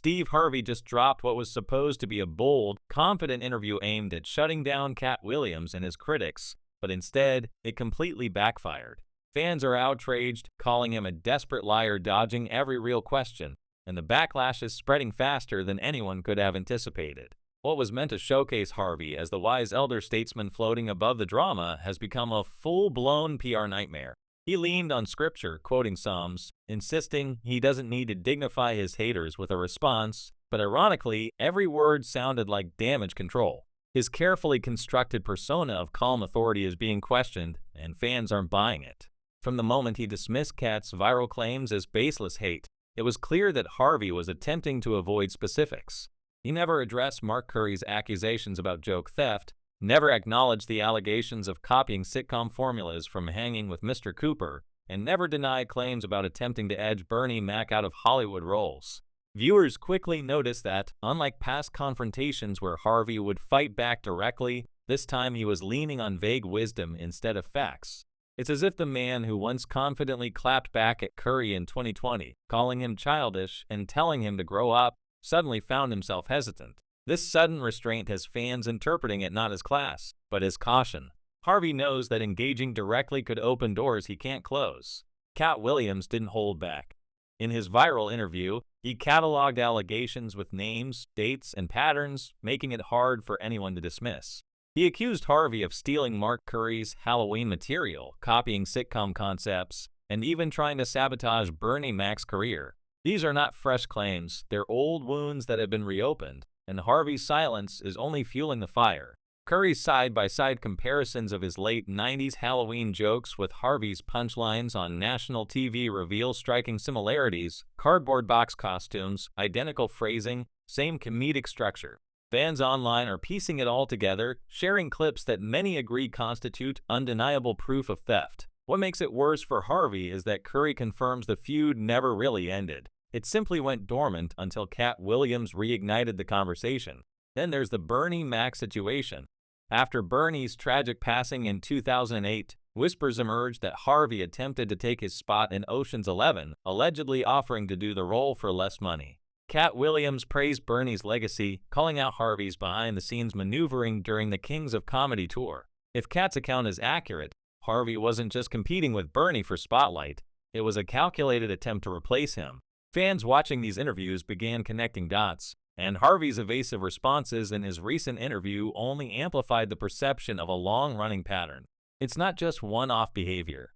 Steve Harvey just dropped what was supposed to be a bold, confident interview aimed at shutting down Cat Williams and his critics, but instead, it completely backfired. Fans are outraged, calling him a desperate liar dodging every real question, and the backlash is spreading faster than anyone could have anticipated. What was meant to showcase Harvey as the wise elder statesman floating above the drama has become a full-blown PR nightmare. He leaned on scripture, quoting Psalms, insisting he doesn't need to dignify his haters with a response, but ironically, every word sounded like damage control. His carefully constructed persona of calm authority is being questioned, and fans aren't buying it. From the moment he dismissed Cat's viral claims as baseless hate, it was clear that Harvey was attempting to avoid specifics. He never addressed Mark Curry's accusations about joke theft, never acknowledged the allegations of copying sitcom formulas from Hanging with Mr. Cooper, and never denied claims about attempting to edge Bernie Mac out of Hollywood roles. Viewers quickly noticed that, unlike past confrontations where Harvey would fight back directly, this time he was leaning on vague wisdom instead of facts. It's as if the man who once confidently clapped back at Curry in 2020, calling him childish and telling him to grow up, suddenly found himself hesitant. This sudden restraint has fans interpreting it not as class, but as caution. Harvey knows that engaging directly could open doors he can't close. Cat Williams didn't hold back. In his viral interview, he cataloged allegations with names, dates, and patterns, making it hard for anyone to dismiss. He accused Harvey of stealing Mark Curry's Halloween material, copying sitcom concepts, and even trying to sabotage Bernie Mac's career. These are not fresh claims, they're old wounds that have been reopened, and Harvey's silence is only fueling the fire. Curry's side-by-side comparisons of his late 90s Halloween jokes with Harvey's punchlines on national TV reveal striking similarities: cardboard box costumes, identical phrasing, same comedic structure. Fans online are piecing it all together, sharing clips that many agree constitute undeniable proof of theft. What makes it worse for Harvey is that Curry confirms the feud never really ended. It simply went dormant until Cat Williams reignited the conversation. Then there's the Bernie Mac situation. After Bernie's tragic passing in 2008, whispers emerged that Harvey attempted to take his spot in Ocean's 11, allegedly offering to do the role for less money. Cat Williams praised Bernie's legacy, calling out Harvey's behind-the-scenes maneuvering during the Kings of Comedy tour. If Cat's account is accurate, Harvey wasn't just competing with Bernie for spotlight, it was a calculated attempt to replace him. Fans watching these interviews began connecting dots, and Harvey's evasive responses in his recent interview only amplified the perception of a long-running pattern. It's not just one-off behavior.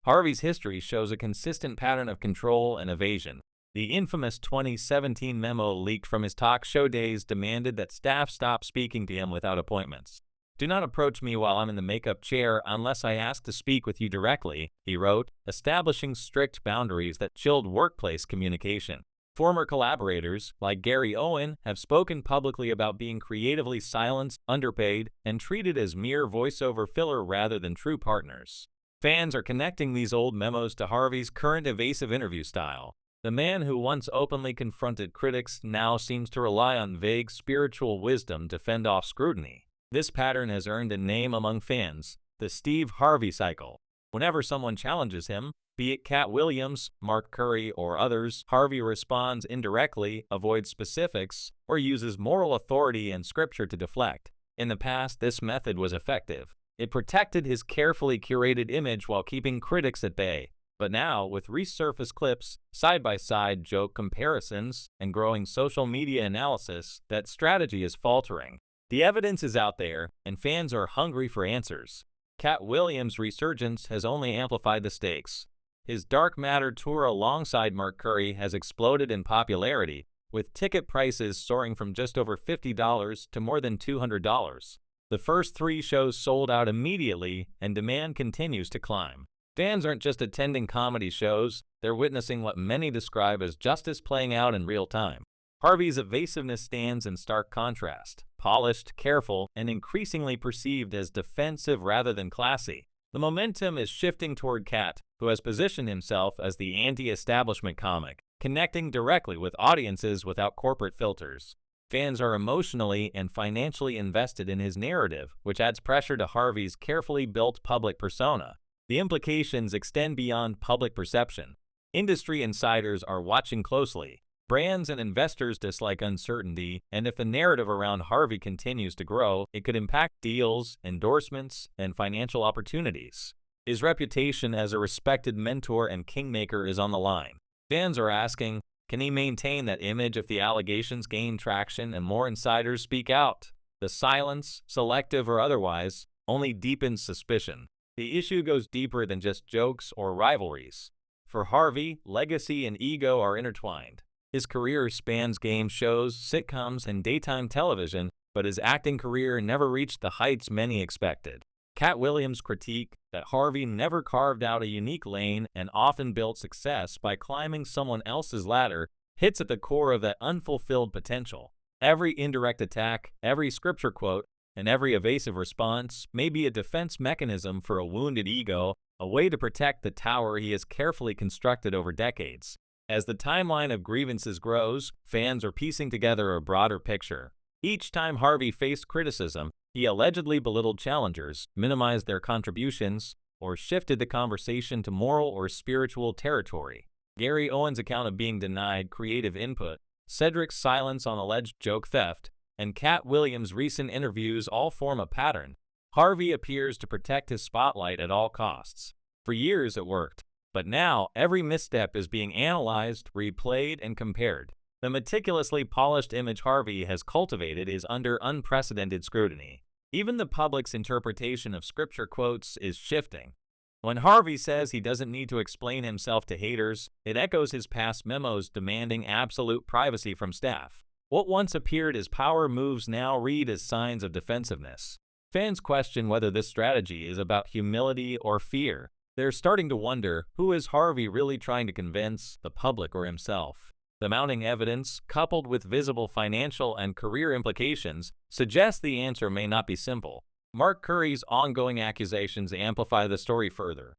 Harvey's history shows a consistent pattern of control and evasion. The infamous 2017 memo leaked from his talk show days demanded that staff stop speaking to him without appointments. "Do not approach me while I'm in the makeup chair unless I ask to speak with you directly," he wrote, establishing strict boundaries that chilled workplace communication. Former collaborators, like Gary Owen, have spoken publicly about being creatively silenced, underpaid, and treated as mere voiceover filler rather than true partners. Fans are connecting these old memos to Harvey's current evasive interview style. The man who once openly confronted critics now seems to rely on vague spiritual wisdom to fend off scrutiny. This pattern has earned a name among fans, the Steve Harvey cycle. Whenever someone challenges him, be it Cat Williams, Mark Curry, or others, Harvey responds indirectly, avoids specifics, or uses moral authority and scripture to deflect. In the past, this method was effective. It protected his carefully curated image while keeping critics at bay. But now, with resurfaced clips, side-by-side joke comparisons, and growing social media analysis, that strategy is faltering. The evidence is out there, and fans are hungry for answers. Cat Williams' resurgence has only amplified the stakes. His Dark Matter tour alongside Mark Curry has exploded in popularity, with ticket prices soaring from just over $50 to more than $200. The first 3 shows sold out immediately, and demand continues to climb. Fans aren't just attending comedy shows, they're witnessing what many describe as justice playing out in real time. Harvey's evasiveness stands in stark contrast, polished, careful, and increasingly perceived as defensive rather than classy. The momentum is shifting toward Cat, who has positioned himself as the anti-establishment comic, connecting directly with audiences without corporate filters. Fans are emotionally and financially invested in his narrative, which adds pressure to Harvey's carefully built public persona. The implications extend beyond public perception. Industry insiders are watching closely. Brands and investors dislike uncertainty, and if the narrative around Harvey continues to grow, it could impact deals, endorsements, and financial opportunities. His reputation as a respected mentor and kingmaker is on the line. Fans are asking, can he maintain that image if the allegations gain traction and more insiders speak out? The silence, selective or otherwise, only deepens suspicion. The issue goes deeper than just jokes or rivalries. For Harvey, legacy and ego are intertwined. His career spans game shows, sitcoms, and daytime television, but his acting career never reached the heights many expected. Cat Williams' critique that Harvey never carved out a unique lane and often built success by climbing someone else's ladder hits at the core of that unfulfilled potential. Every indirect attack, every scripture quote, and every evasive response may be a defense mechanism for a wounded ego, a way to protect the tower he has carefully constructed over decades. As the timeline of grievances grows, fans are piecing together a broader picture. Each time Harvey faced criticism, he allegedly belittled challengers, minimized their contributions, or shifted the conversation to moral or spiritual territory. Gary Owen's account of being denied creative input, Cedric's silence on alleged joke theft, and Cat Williams' recent interviews all form a pattern. Harvey appears to protect his spotlight at all costs. For years it worked. But now, every misstep is being analyzed, replayed, and compared. The meticulously polished image Harvey has cultivated is under unprecedented scrutiny. Even the public's interpretation of scripture quotes is shifting. When Harvey says he doesn't need to explain himself to haters, it echoes his past memos demanding absolute privacy from staff. What once appeared as power moves now read as signs of defensiveness. Fans question whether this strategy is about humility or fear. They're starting to wonder, who is Harvey really trying to convince, the public or himself? The mounting evidence, coupled with visible financial and career implications, suggests the answer may not be simple. Mark Curry's ongoing accusations amplify the story further.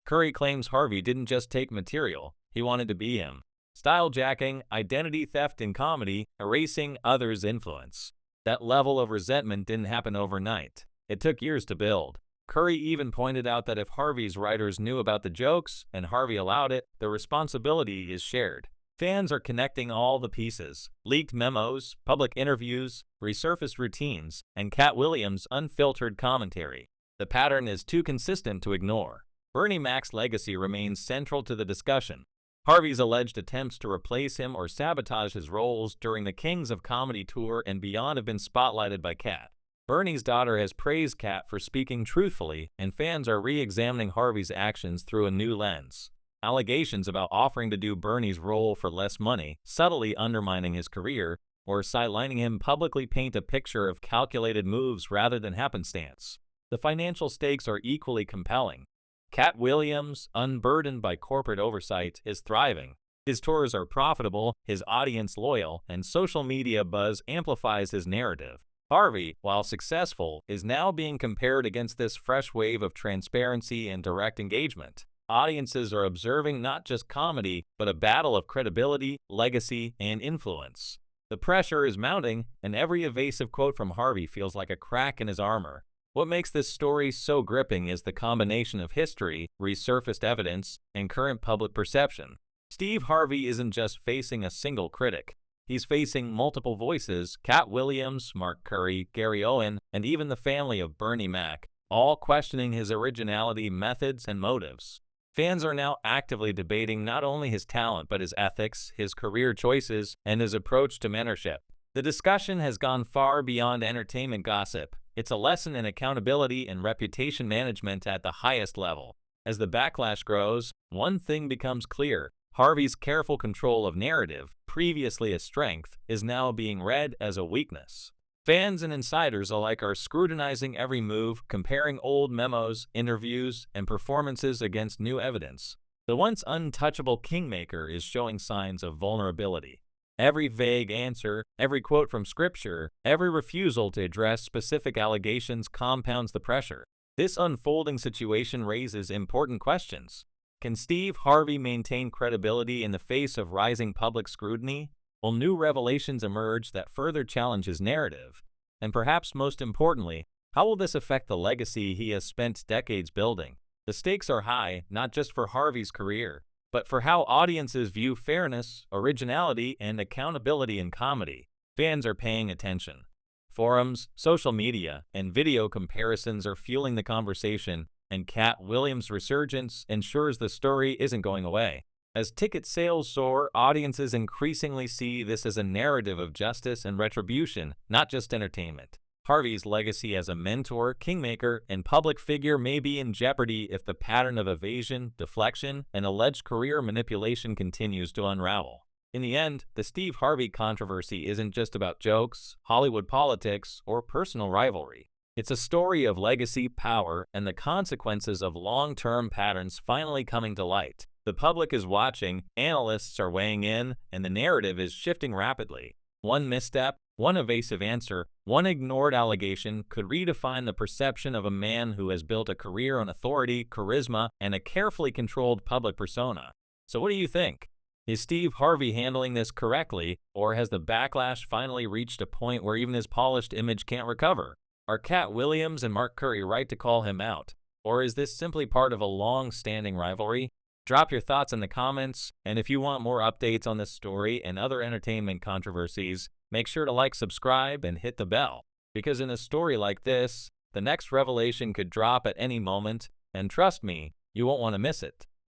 Curry claims Harvey didn't just take material, he wanted to be him. Style-jacking, identity theft in comedy, erasing others' influence. That level of resentment didn't happen overnight. It took years to build. Curry even pointed out that if Harvey's writers knew about the jokes and Harvey allowed it, the responsibility is shared. Fans are connecting all the pieces: leaked memos, public interviews, resurfaced routines, and Cat Williams' unfiltered commentary. The pattern is too consistent to ignore. Bernie Mac's legacy remains central to the discussion. Harvey's alleged attempts to replace him or sabotage his roles during the Kings of Comedy tour and beyond have been spotlighted by Cat. Bernie's daughter has praised Cat for speaking truthfully, and fans are re-examining Harvey's actions through a new lens. Allegations about offering to do Bernie's role for less money, subtly undermining his career, or sidelining him publicly paint a picture of calculated moves rather than happenstance. The financial stakes are equally compelling. Cat Williams, unburdened by corporate oversight, is thriving. His tours are profitable, his audience loyal, and social media buzz amplifies his narrative. Harvey, while successful, is now being compared against this fresh wave of transparency and direct engagement. Audiences are observing not just comedy, but a battle of credibility, legacy, and influence. The pressure is mounting, and every evasive quote from Harvey feels like a crack in his armor. What makes this story so gripping is the combination of history, resurfaced evidence, and current public perception. Steve Harvey isn't just facing a single critic. He's facing multiple voices: Cat Williams, Mark Curry, Gary Owen, and even the family of Bernie Mac, all questioning his originality, methods, and motives. Fans are now actively debating not only his talent but his ethics, his career choices, and his approach to mentorship. The discussion has gone far beyond entertainment gossip. It's a lesson in accountability and reputation management at the highest level. As the backlash grows, one thing becomes clear: Harvey's careful control of narrative, previously a strength, is now being read as a weakness. Fans and insiders alike are scrutinizing every move, comparing old memos, interviews, and performances against new evidence. The once untouchable kingmaker is showing signs of vulnerability. Every vague answer, every quote from scripture, every refusal to address specific allegations compounds the pressure. This unfolding situation raises important questions. Can Steve Harvey maintain credibility in the face of rising public scrutiny? Will new revelations emerge that further challenge his narrative? And perhaps most importantly, how will this affect the legacy he has spent decades building? The stakes are high, not just for Harvey's career, but for how audiences view fairness, originality, and accountability in comedy. Fans are paying attention. Forums, social media, and video comparisons are fueling the conversation, and Cat Williams' resurgence ensures the story isn't going away. As ticket sales soar, audiences increasingly see this as a narrative of justice and retribution, not just entertainment. Harvey's legacy as a mentor, kingmaker, and public figure may be in jeopardy if the pattern of evasion, deflection, and alleged career manipulation continues to unravel. In the end, the Steve Harvey controversy isn't just about jokes, Hollywood politics, or personal rivalry. It's a story of legacy, power, and the consequences of long-term patterns finally coming to light. The public is watching, analysts are weighing in, and the narrative is shifting rapidly. One misstep, one evasive answer, one ignored allegation could redefine the perception of a man who has built a career on authority, charisma, and a carefully controlled public persona. So what do you think? Is Steve Harvey handling this correctly, or has the backlash finally reached a point where even his polished image can't recover? Are Cat Williams and Mark Curry right to call him out? Or is this simply part of a long-standing rivalry? Drop your thoughts in the comments, and if you want more updates on this story and other entertainment controversies, make sure to like, subscribe, and hit the bell. Because in a story like this, the next revelation could drop at any moment, and trust me, you won't want to miss it.